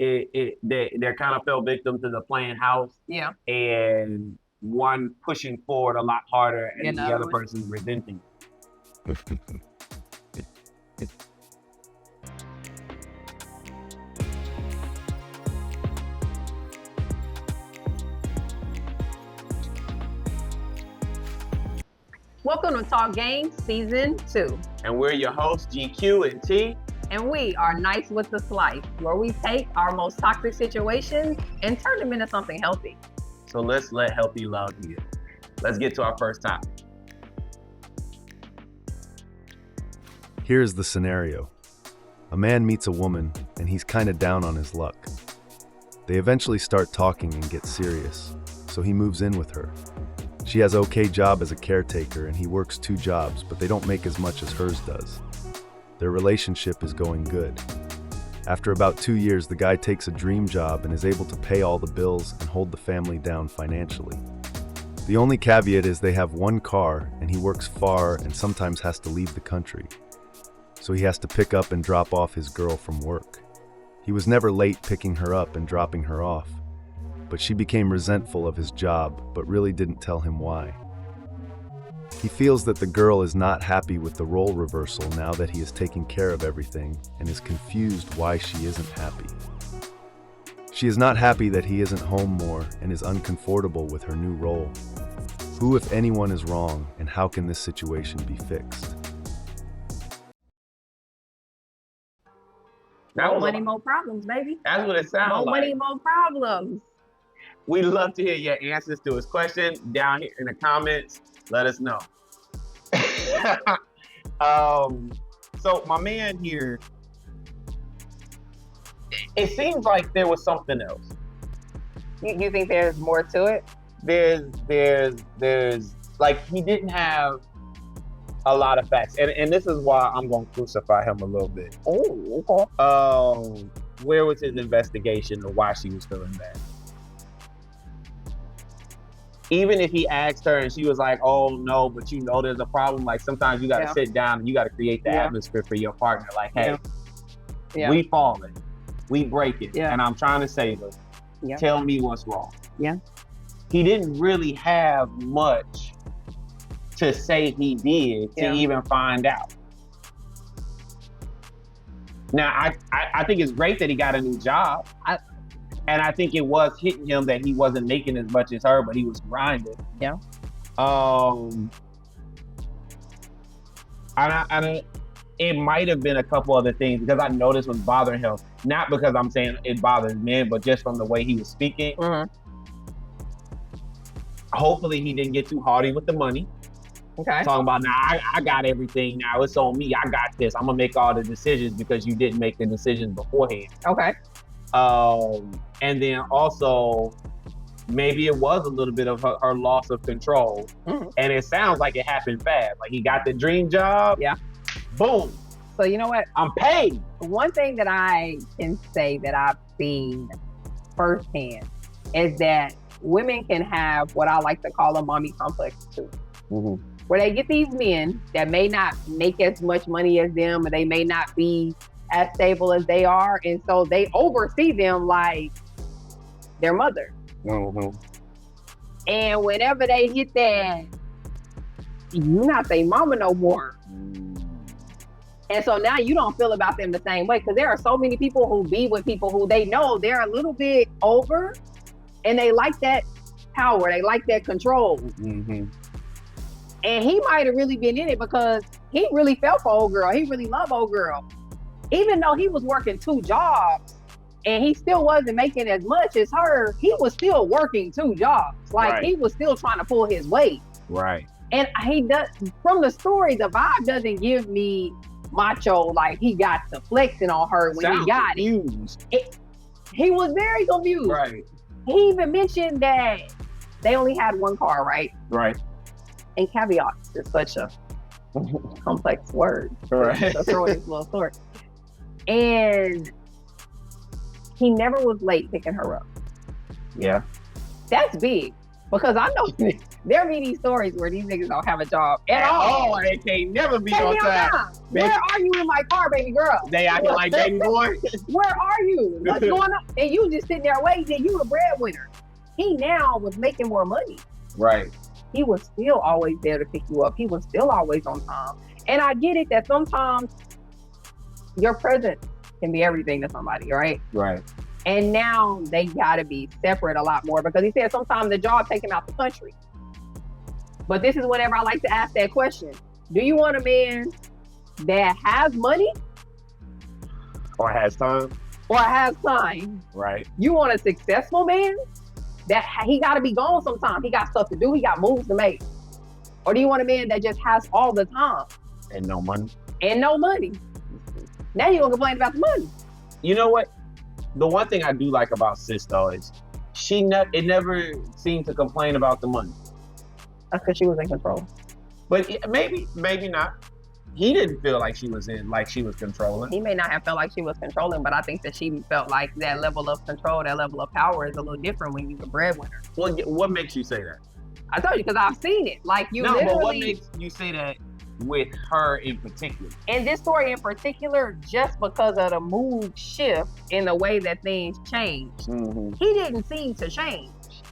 they're kind of fell victim to the playing house. Yeah. And one pushing forward a lot harder and Yeah, the other no. person resenting. Welcome to TalkGame Season 2. And we're your hosts, GQ and T. And we are Nice with the Slice, where we take our most toxic situations and turn them into something healthy. So let's let healthy love begin. Let's get to our first topic. Here's the scenario. A man meets a woman, and he's kind of down on his luck. They eventually start talking and get serious, so he moves in with her. She has an okay job as a caretaker, and he works 2 jobs, but they don't make as much as hers does. Their relationship is going good. After about 2 years, the guy takes a dream job and is able to pay all the bills and hold the family down financially. The only caveat is they have 1 car, and he works far and sometimes has to leave the country. So he has to pick up and drop off his girl from work. He was never late picking her up and dropping her off, but she became resentful of his job, but really didn't tell him why. He feels that the girl is not happy with the role reversal now that he is taking care of everything and is confused why she isn't happy. She is not happy that he isn't home more and is uncomfortable with her new role. Who, if anyone, is wrong, and how can this situation be fixed? More money, more problems, baby. That's what it sounds More like. money, more problems. We'd love to hear your answers to his question down here in the comments. Let us know. So my man here, it seems like there was something else. You think there's more to it? There's like, he didn't have a lot of facts, and this is why I'm gonna crucify him a little bit. Oh, okay. Where was his investigation of why she was feeling bad? Even if he asked her and she was like, oh no, but you know there's a problem, like sometimes you gotta sit down and you gotta create the atmosphere for your partner. Like, hey, we falling, we break it, and I'm trying to save us. Tell me what's wrong. He didn't really have much to say he did to even find out. Now, I think it's great that he got a new job. And I think it was hitting him that he wasn't making as much as her, but he was grinding. Yeah. And it might have been a couple other things because I noticed was bothering him. Not because I'm saying it bothers men, but just from the way he was speaking. Mm-hmm. Hopefully he didn't get too hardy with the money. Okay. Talking about, now I got everything now. It's on me. I got this. I'm gonna make all the decisions because you didn't make the decisions beforehand. Okay. And then also, maybe it was a little bit of her loss of control. Mm-hmm. And it sounds like it happened fast. Like, he got the dream job. Yeah. Boom. So you know what? I'm paid. One thing that I can say that I've seen firsthand is that women can have what I like to call a mommy complex too. Mm-hmm. Where they get these men that may not make as much money as them, or they may not be as stable as they are, and so they oversee them like their mother. Mm-hmm. And whenever they hit that, you're not their mama no more. And so now you don't feel about them the same way, because there are so many people who be with people who they know they're a little bit over, and they like that power, they like that control. Mm-hmm. And he might have really been in it because he really felt for old girl. He really loved old girl. Even though he was working 2 jobs and he still wasn't making as much as her, he was still working 2 jobs. Like, he was still trying to pull his weight. Right. And he does, from the story, the vibe doesn't give me macho, like he got to flexing on her when he got it. He was very confused. Right. He even mentioned that they only had 1 car, right? Right. And caveat is such a complex word. Right. So throw in his little story. And he never was late picking her up. Yeah. That's big. Because I know there be these stories where these niggas don't have a job at all. Oh, they can't never be Hey, on time. where are you in my car, baby girl? They acting like baby boy. Where are you? What's going on? And you just sitting there waiting, and you the breadwinner. He now was making more money. Right. He was still always there to pick you up. He was still always on time. And I get it that sometimes your presence can be everything to somebody, right? Right. And now they gotta be separate a lot more because he said sometimes the job take him out the country. But this is whenever I like to ask that question. Do you want a man that has money? Or has time? Or has time? Right. You want a successful man? That he gotta be gone sometime. He got stuff to do, he got moves to make. Or do you want a man that just has all the time? And no money. And no money. Now you're gonna complain about the money. You know what? The one thing I do like about sis though is it never seemed to complain about the money. That's because she was in control. But maybe not. He didn't feel like she was controlling. He may not have felt like she was controlling, but I think that she felt like that level of control, that level of power is a little different when you're the breadwinner. Well, what makes you say that? I told you because I've seen it. Like you No, literally. but what makes you say that with her in particular? In this story in particular, just because of the mood shift in the way that things changed, he didn't seem to change.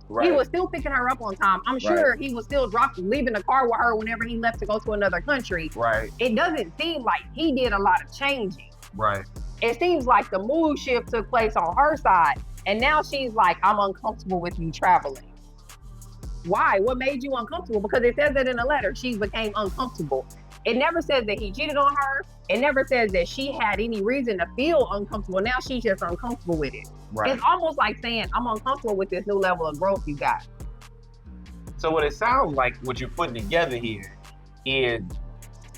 Right. He was still picking her up on time. I'm sure he was still leaving the car with her whenever he left to go to another country. Right. It doesn't seem like he did a lot of changing. Right. It seems like the mood shift took place on her side. And now she's like, I'm uncomfortable with you traveling. Why? What made you uncomfortable? Because it says that in the letter, she became uncomfortable. It never says that he cheated on her. It never says that she had any reason to feel uncomfortable. Now she's just uncomfortable with it. Right. It's almost like saying, I'm uncomfortable with this new level of growth you got. So what it sounds like, what you're putting together here is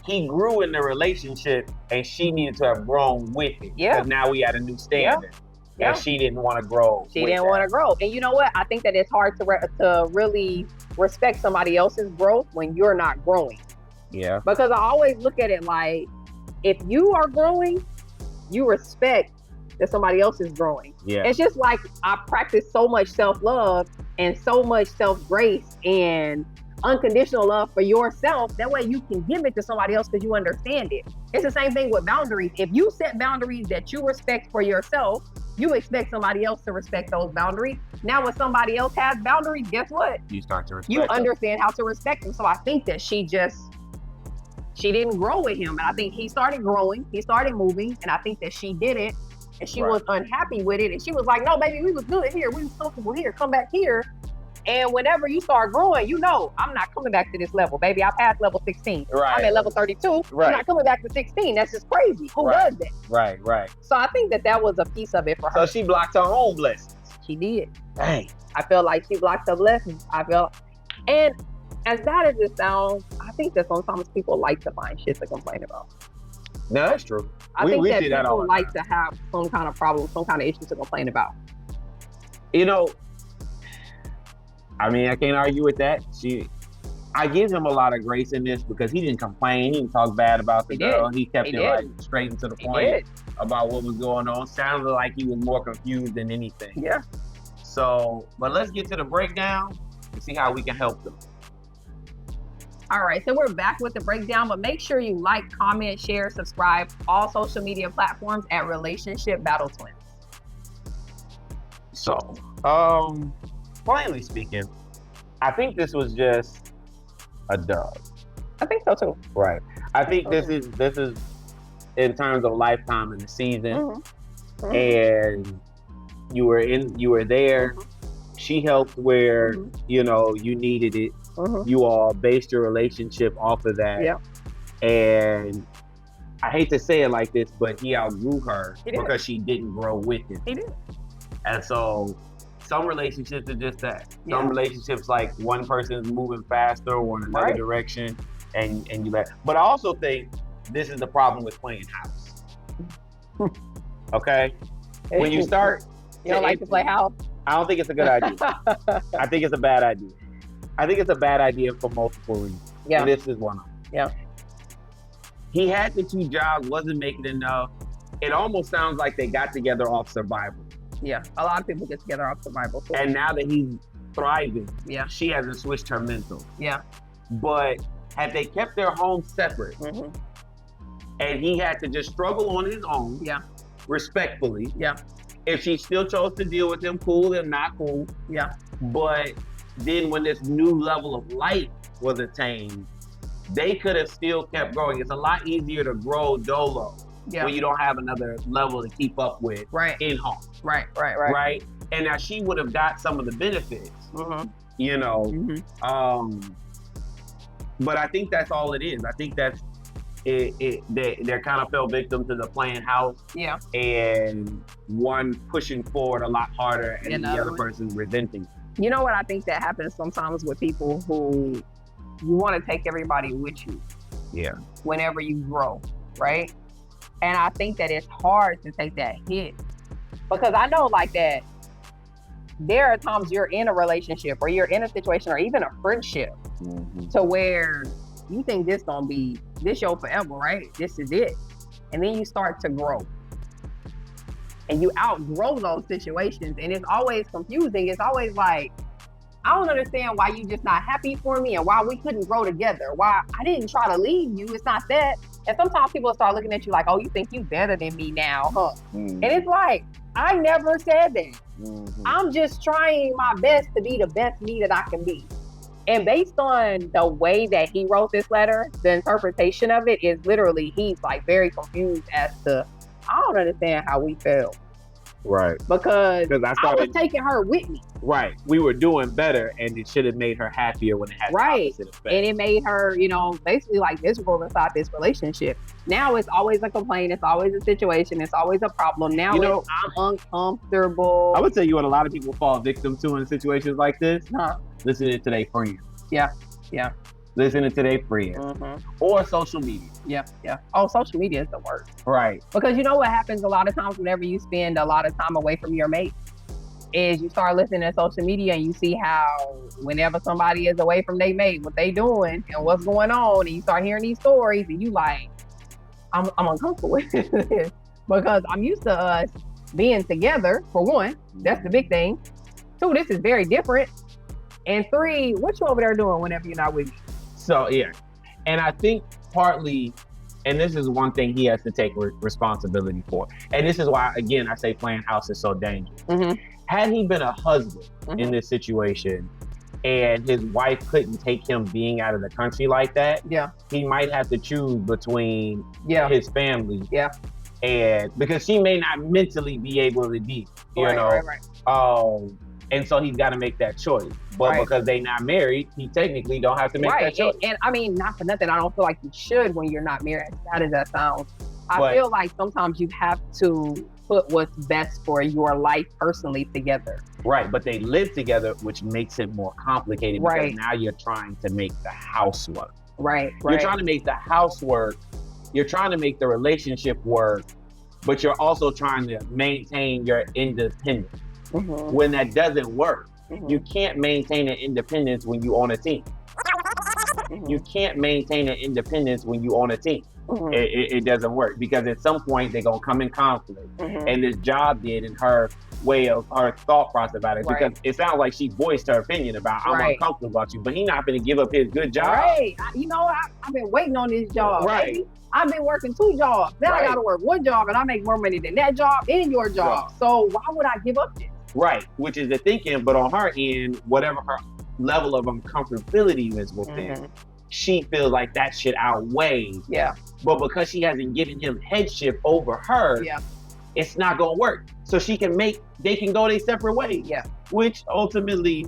he grew in the relationship and she needed to have grown with it. Yeah. Because now we had a new standard. Yeah. And she didn't want to grow. She didn't want to grow. And you know what? I think that it's hard to really respect somebody else's growth when you're not growing. Yeah. Because I always look at it like, if you are growing, you respect that somebody else is growing. Yeah. It's just like I practice so much self-love and so much self-grace and unconditional love for yourself. That way you can give it to somebody else because you understand it. It's the same thing with boundaries. If you set boundaries that you respect for yourself, you expect somebody else to respect those boundaries. Now when somebody else has boundaries, guess what? You start to respect You understand how to respect them. So I think that she didn't grow with him. And I think he started growing, he started moving, and I think that she did it. And she was unhappy with it. And she was like, no, baby, we was good here. We was comfortable here. Come back here. And whenever you start growing, you know, I'm not coming back to this level, baby. I passed level 16. Right. I'm at level 32. Right. I'm not coming back to 16. That's just crazy. Who does that? Right. So I think that was a piece of it for her. So she blocked her own blessings. She did. Dang. I felt like she blocked her blessings. And as bad as it sounds, I think that sometimes people like to find shit to complain about. No, that's true. I think that people like to have some kind of problem, some kind of issue to complain about. You know, I mean, I can't argue with that. I give him a lot of grace in this because he didn't complain. He didn't talk bad about the girl. He kept it like straight and to the point about what was going on. Sounded like he was more confused than anything. Yeah. So, but let's get to the breakdown and see how we can help them. All right, so we're back with the breakdown, but make sure you like, comment, share, subscribe, all social media platforms at Relationship Battle Twins. So, plainly speaking, I think this was just a dub. I think so too. Right. I think this is in terms of lifetime in the season, and you were there. She helped where you needed it. You all based your relationship off of that. Yeah. And I hate to say it like this, but he outgrew her because she didn't grow with him. He did. And so some relationships are just that. Some relationships, like one person is moving faster or in another direction and you let. But I also think this is the problem with playing house. Okay? When you start. You don't like to play house? I don't think it's a good idea. I think it's a bad idea. I think it's a bad idea for multiple reasons. Yeah. And this is one of them. Yeah. He had the 2 jobs, wasn't making enough. It almost sounds like they got together off survival. Yeah. A lot of people get together off survival too. And now that he's thriving. Yeah. She hasn't switched her mental. Yeah. But had they kept their homes separate, and he had to just struggle on his own, respectfully. Yeah. If she still chose to deal with him, cool, and not cool. Yeah. But then when this new level of light was attained, they could have still kept growing. It's a lot easier to grow dolo when you don't have another level to keep up with in home. Right. And now she would have got some of the benefits, you know. But I think that's all it is. I think that's they're kind of fell victim to the playing house. Yeah. And one pushing forward a lot harder and the other person resenting. You know what I think that happens sometimes with people who you want to take everybody with you. Yeah. Whenever you grow, right? And I think that it's hard to take that hit because I know like that there are times you're in a relationship or you're in a situation or even a friendship to where you think this your forever, right? This is it. And then you start to grow. And you outgrow those situations. And it's always confusing. It's always like, I don't understand why you just not happy for me and why we couldn't grow together. Why I didn't try to leave you. It's not that. And sometimes people start looking at you like, oh, you think you better than me now, huh? And it's like, I never said that. I'm just trying my best to be the best me that I can be. And based on the way that he wrote this letter, the interpretation of it is literally, he's like very confused as to, I don't understand how we felt. Right. Because I was taking her with me. Right. We were doing better and it should have made her happier when it had the opposite effect. And it made her, you know, basically like miserable inside this relationship. Now it's always a complaint. It's always a situation. It's always a problem. Now I'm uncomfortable. I would tell you what a lot of people fall victim to in situations like this. Listening to their friends. Yeah. Listening to their friends. Or social media. Yeah. Oh, social media is the worst. Right. Because you know what happens a lot of times whenever you spend a lot of time away from your mate is you start listening to social media and you see how whenever somebody is away from their mate, what they doing and what's going on, and you start hearing these stories and you like, I'm uncomfortable with this because I'm used to us being together, for one. That's the big thing. 2, this is very different. And 3, what you over there doing whenever you're not with me? So, yeah. And I think partly, and this is one thing he has to take responsibility for. And this is why, again, I say playing house is so dangerous. Had he been a husband in this situation and his wife couldn't take him being out of the country like that, he might have to choose between his family. And because she may not mentally be able to be, you know. And so he's got to make that choice. But because they not married, he technically don't have to make that choice. And I mean, not for nothing, I don't feel like you should when you're not married. How does that sound? I feel like sometimes you have to put what's best for your life personally together. Right, but they live together, which makes it more complicated because now you're trying to make the house work. You're trying to make the house work. You're trying to make the relationship work, but you're also trying to maintain your independence. When that doesn't work, you can't maintain an independence when you own a team. You can't maintain an independence when you own a team. It doesn't work because at some point they're gonna come in conflict. And this job did in her way of her thought process about it because it sounds like she voiced her opinion about I'm uncomfortable about you, but he's not gonna give up his good job. You know, I've been waiting on this job. Baby. I've been working 2 jobs. Now I gotta work 1 job and I make more money than that job and your job. So why would I give up this? Right, which is the thinking, but on her end, whatever her level of uncomfortability is with this, she feels like that should outweigh. But because she hasn't given him headship over her, it's not gonna work. So they can go their separate ways. Which ultimately,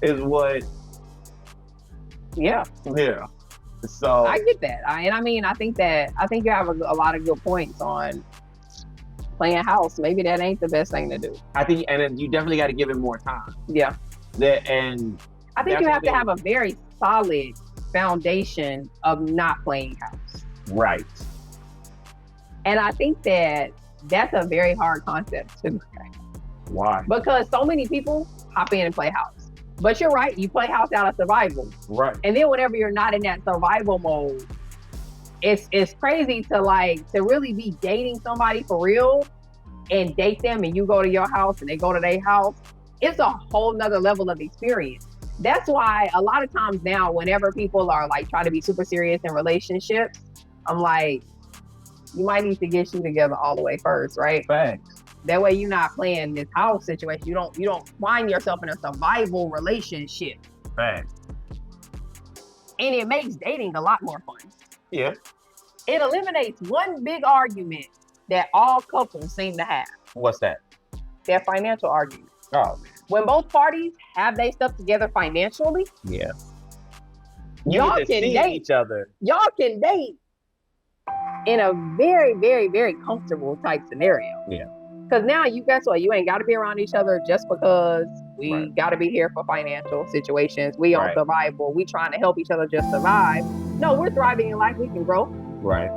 is what. So I get that. I think you have a lot of good points on playing house. Maybe that ain't the best thing to do. I think, and then you definitely got to give him more time. And I think you have to have a very solid foundation of not playing house. Right. And I think that that's a very hard concept to look at. Why? Because so many people hop in and play house. But you're right, you play house out of survival. Right. And then whenever you're not in that survival mode, it's crazy to really be dating somebody for real and date them and you go to your house and they go to their house it's a whole nother level of experience. That's why a lot of times now, whenever people are like trying to be super serious in relationships, I'm like, you might need to get you together all the way first, right? Thanks. That way you're not playing this house situation. You don't find yourself in a survival relationship. Thanks. And it makes dating a lot more fun. Yeah. It eliminates one big argument that all couples seem to have. What's that? Their financial argument. Oh, man. When both parties have their stuff together financially, yeah, y'all can date each other. Y'all can date in a very, very, very comfortable type scenario. Yeah. Because now guess what? You ain't got to be around each other just because we got to be here for financial situations. We on survival. We trying to help each other just survive. No, we're thriving in life. We can grow. Right.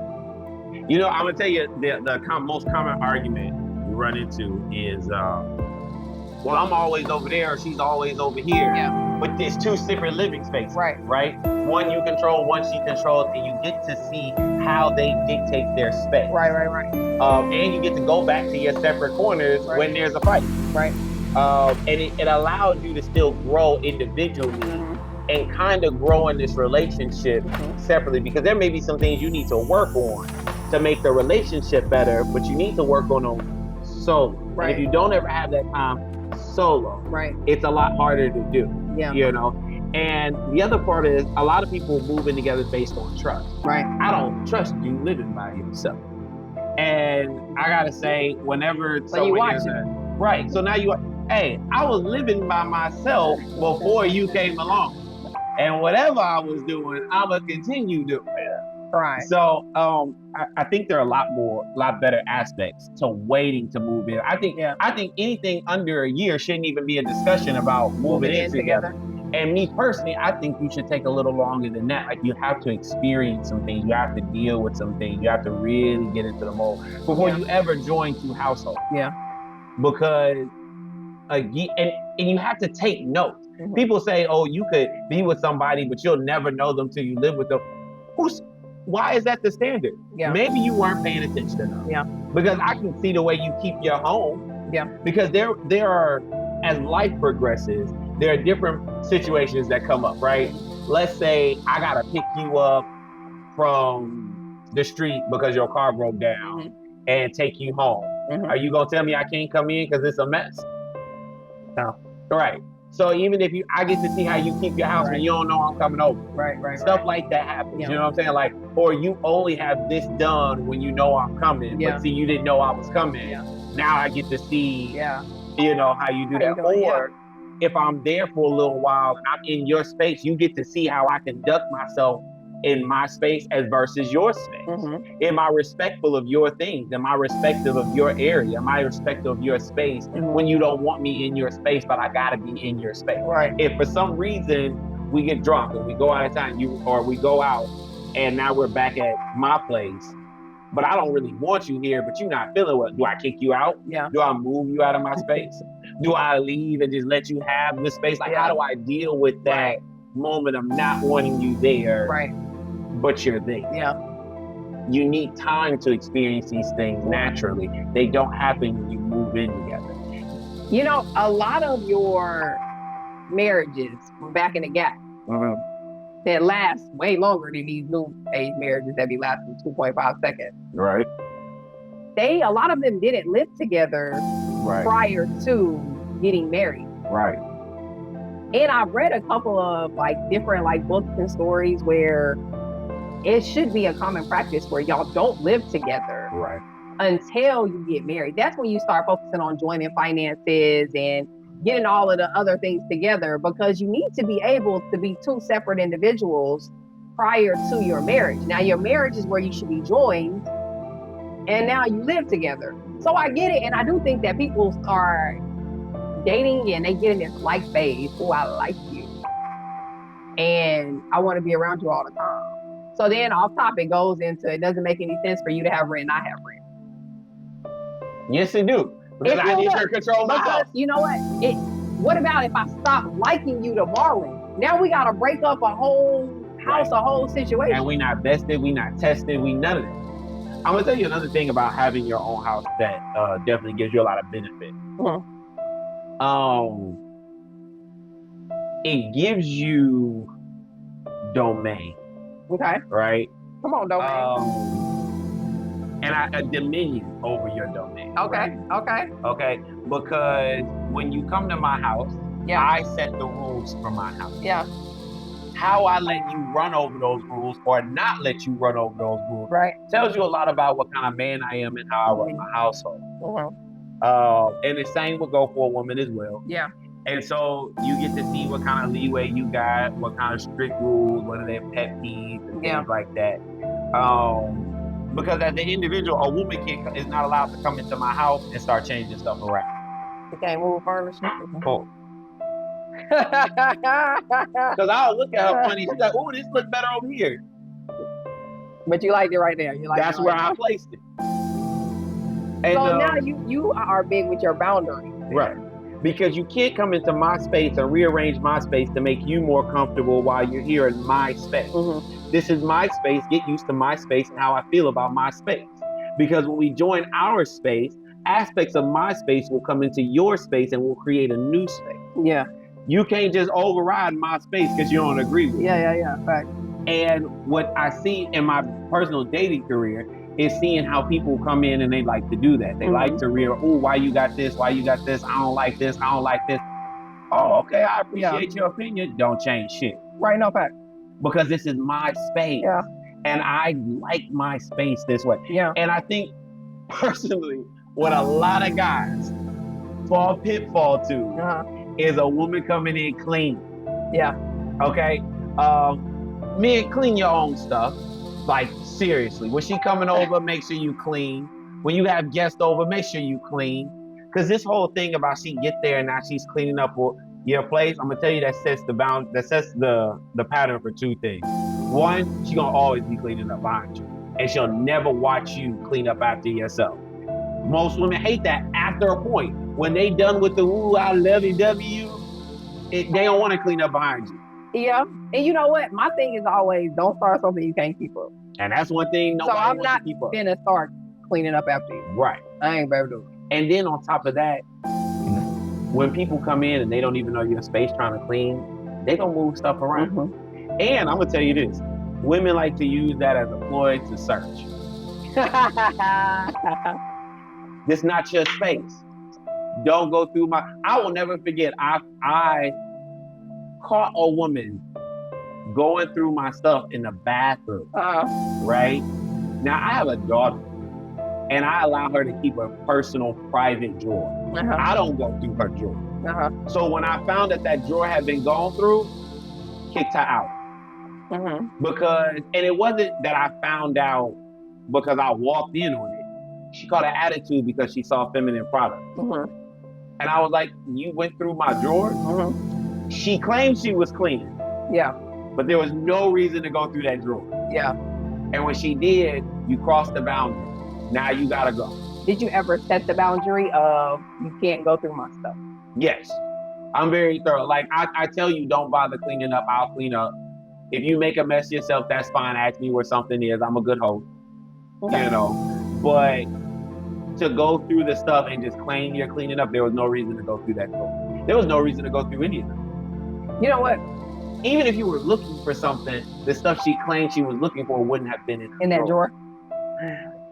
You know, I'm gonna tell you the most common argument we run into is, well, I'm always over there, or she's always over here. Yeah. But there's two separate living spaces. Right. Right. One you control, one she controls, and you get to see how they dictate their space. Right. And you get to go back to your separate corners when there's a fight. Right. And it allows you to still grow individually and kind of grow in this relationship separately, because there may be some things you need to work on to make the relationship better, but you need to work on them solo. Right. And if you don't ever have that time solo, it's a lot harder to do. Yeah. You know? And the other part is a lot of people move in together based on trust. Right. I don't trust you living by yourself. And I gotta say, whenever someone is right, so now hey, I was living by myself before you came along. And whatever I was doing, I'ma continue doing it. Right. So I think there are a lot better aspects to waiting to move in. I think anything under a year shouldn't even be a discussion about moving in together. And me personally, I think you should take a little longer than that. Like, you have to experience some things, you have to deal with some things, you have to really get into the mold before you ever join two households. Yeah. Because and you have to take notes. People say, oh, you could be with somebody, but you'll never know them till you live with them. Why is that the standard? Yeah. Maybe you weren't paying attention enough. Yeah. Because I can see the way you keep your home. Yeah. Because there are, as life progresses, there are different situations that come up, right? Let's say I gotta pick you up from the street because your car broke down and take you home. Are you gonna tell me I can't come in because it's a mess? No. Right. So even if I get to see how you keep your house when you don't know I'm coming over. Right. Stuff like that happens. Yeah. You know what I'm saying? Like, or you only have this done when you know I'm coming. Yeah. But see, you didn't know I was coming. Yeah. Now I get to see, you know, how you do that. Or if I'm there for a little while and I'm in your space, you get to see how I conduct myself in my space as versus your space. Am I respectful of your things? Am I respectful of your area? Am I respectful of your space when you don't want me in your space, but I gotta be in your space? Right. If for some reason we get drunk and we go out of town, or we go out and now we're back at my place, but I don't really want you here, but you're not feeling well, do I kick you out? Yeah. Do I move you out of my space? Do I leave and just let you have the space? Like, how do I deal with that moment of not wanting you there? Right. But you're there. Yeah. You need time to experience these things naturally. They don't happen when you move in together. You know, a lot of your marriages from back in the gap that last way longer than these new age marriages that be lasting 2.5 seconds. Right. A lot of them didn't live together prior to getting married. Right. And I've read a couple of different books and stories where it should be a common practice where y'all don't live together until you get married. That's when you start focusing on joining finances and getting all of the other things together, because you need to be able to be two separate individuals prior to your marriage. Now, your marriage is where you should be joined, and now you live together. So I get it, and I do think that people are dating and they get in this like phase. Oh, I like you, and I want to be around you all the time. So then off topic goes into, it doesn't make any sense for you to have rent and I have rent. Yes, it do. Because I need to control my house. You know what? What about if I stop liking you tomorrow? Now we got to break up a whole house, a whole situation. And we not vested, we not tested, we none of that. I'm going to tell you another thing about having your own house that definitely gives you a lot of benefit. it gives you domain. Okay. Right? Come on, domain. And a dominion over your domain. Okay. Right? Okay. Okay. Because when you come to my house, I set the rules for my house. Yeah. How I let you run over those rules or not let you run over those rules, right, tells you a lot about what kind of man I am and how I run my household. And the same would go for a woman as well. Yeah. And so you get to see what kind of leeway you got, what kind of strict rules, what are their pet peeves and things like that. Because as an individual, a woman is not allowed to come into my house and start changing stuff around. You can't move furniture. Cool. Because I'll look at her funny. She's like, "Oh, this looks better over here." But you liked it right there. You like that's where I placed it. And so now you are big with your boundaries. Right. Because you can't come into my space and rearrange my space to make you more comfortable while you're here in my space. This is my space. Get used to my space and how I feel about my space. Because when we join our space, aspects of my space will come into your space and we'll create a new space. Yeah. You can't just override my space because you don't agree with it. Yeah. Fact. And what I see in my personal dating career is seeing how people come in and they like to do that. They like to rear, oh, why you got this? Why you got this? I don't like this. I don't like this. Oh, okay, I appreciate your opinion. Don't change shit. Right, no fact. Because this is my space. Yeah. And I like my space this way. Yeah. And I think personally, what a lot of guys fall pitfall to is a woman coming in clean. Yeah. Okay? Men, clean your own stuff. Like, seriously. When she coming over, make sure you clean. When you have guests over, make sure you clean. Because this whole thing about she get there and now she's cleaning up your place, I'm going to tell you that sets the pattern for two things. One, she going to always be cleaning up behind you. And she'll never watch you clean up after yourself. Most women hate that after a point. When they done with the ooh, I love you, they don't want to clean up behind you. Yeah. And you know what? My thing is always don't start something you can't keep up. And that's one thing nobody wants to keep up. So I'm not going to start cleaning up after you. Right. I ain't better do it. And then on top of that, when people come in and they don't even know your space trying to clean, they gonna move stuff around. And I'm gonna tell you this, women like to use that as a ploy to search. This not your space. Don't go through I will never forget, I caught a woman going through my stuff in the bathroom, right? Now I have a daughter and I allow her to keep a personal private drawer. I don't go through her drawer. So when I found that drawer had been gone through, kicked her out. Because, and it wasn't that I found out because I walked in on it. She caught an attitude because she saw feminine products. And I was like, you went through my drawer? She claimed she was clean. Yeah. But there was no reason to go through that drawer. Yeah. And when she did, you crossed the boundary. Now you gotta go. Did you ever set the boundary of you can't go through my stuff? Yes. I'm very thorough. Like I tell you, don't bother cleaning up. I'll clean up. If you make a mess yourself, that's fine. Ask me where something is. I'm a good host. You know. But to go through the stuff and just claim you're cleaning up, there was no reason to go through that door. There was no reason to go through any of it. You know what? Even if you were looking for something, the stuff she claimed she was looking for wouldn't have been in that drawer.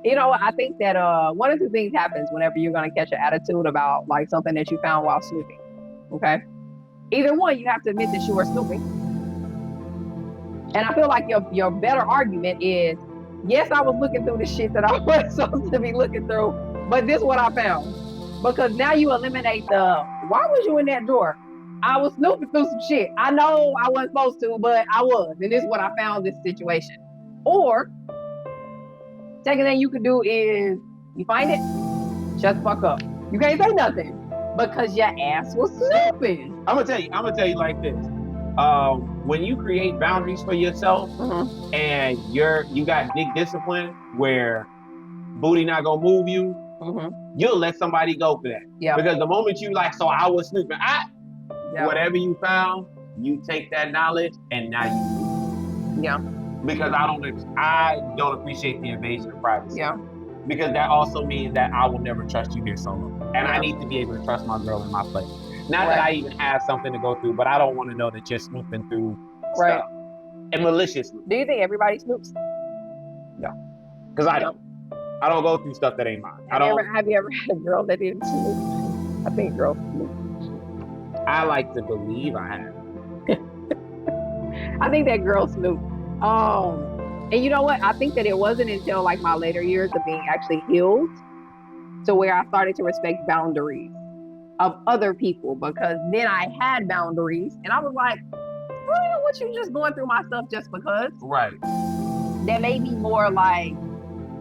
You know, I think that one of two things happens whenever you're going to catch an attitude about like something that you found while snooping. Okay. Either one, you have to admit that you were snooping. And I feel like your better argument is, yes, I was looking through the shit that I was supposed to be looking through, but this is what I found. Because now you eliminate why was you in that drawer? I was snooping through some shit. I know I wasn't supposed to, but I was. And this is what I found this situation. Or, second thing you could do is, you find it, shut the fuck up. You can't say nothing because your ass was snooping. I'm gonna tell you like this. When you create boundaries for yourself and you got big discipline where booty not gonna move you, you'll let somebody go for that. Yeah. Because the moment you like, so I was snooping, whatever you found, you take that knowledge and now you move. Yeah. Because I don't appreciate the invasion of privacy. Yeah. Because that also means that I will never trust you here solo. And I need to be able to trust my girl in my place. Not that I even have something to go through, but I don't want to know that you're snooping through stuff. And maliciously. Do you think everybody snoops? No. Because I don't. I don't go through stuff that ain't mine. Have you ever had a girl that didn't snoop? I think girls snoop. I like to believe I have. I think that girl snoop. And you know what? I think that it wasn't until like my later years of being actually healed to where I started to respect boundaries of other people, because then I had boundaries and I was like, what you just going through my stuff just because? Right. That made me more like,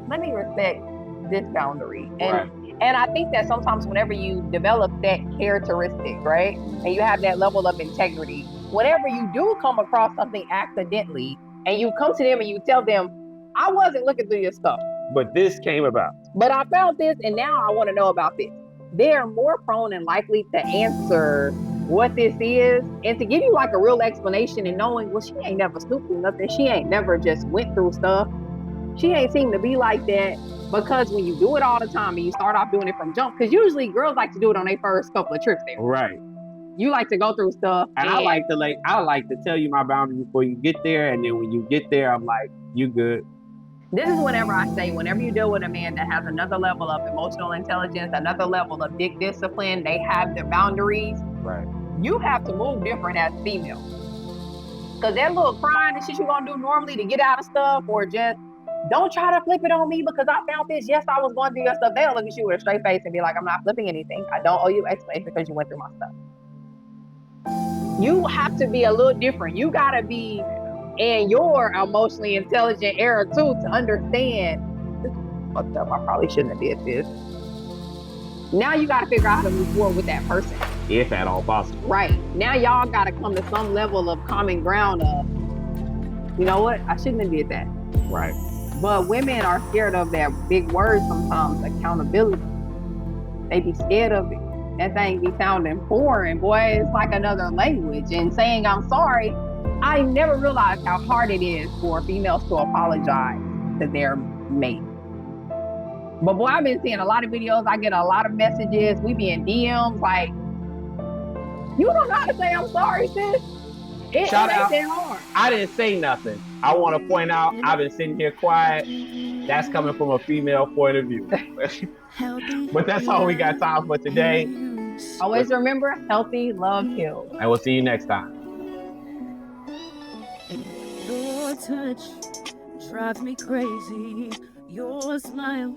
let me respect this boundary. And I think that sometimes whenever you develop that characteristic, right, and you have that level of integrity, whenever you do come across something accidentally and you come to them and you tell them, I wasn't looking through your stuff, but this came about. But I found this and now I want to know about this. They're more prone and likely to answer what this is and to give you like a real explanation and knowing, well, she ain't never snooped through nothing. She ain't never just went through stuff. She ain't seem to be like that. Because when you do it all the time and you start off doing it from jump, because usually girls like to do it on their first couple of trips there. Right. You like to go through stuff. And I like to tell you my boundaries before you get there. And then when you get there, I'm like, you good. This is whenever I say, whenever you deal with a man that has another level of emotional intelligence, another level of dick discipline, they have their boundaries. Right. You have to move different as female. Because that little crying and shit you're going to do normally to get out of stuff, or just don't try to flip it on me because I found this. Yes, I was going through your stuff. They'll look at you with a straight face and be like, I'm not flipping anything. I don't owe you explanation because you went through my stuff. You have to be a little different. You got to be in your emotionally intelligent era too to understand, this is fucked up. I probably shouldn't have did this. Now you got to figure out how to move forward with that person. If at all possible. Right. Now y'all got to come to some level of common ground of, you know what? I shouldn't have did that. Right. But women are scared of that big word sometimes, accountability. They be scared of it. That thing be sounding foreign, boy. It's like another language. And saying I'm sorry, I never realized how hard it is for females to apologize to their mate. But boy, I've been seeing a lot of videos. I get a lot of messages. We be in DMs like, you don't know how to say I'm sorry, sis. Shout out. That hard. I didn't say nothing. I want to point out, I've been sitting here quiet. That's coming from a female point of view. But that's all we got time for today. Always remember, healthy love heals. And we'll see you next time. Your touch drives me crazy. Your smile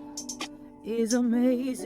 is amazing.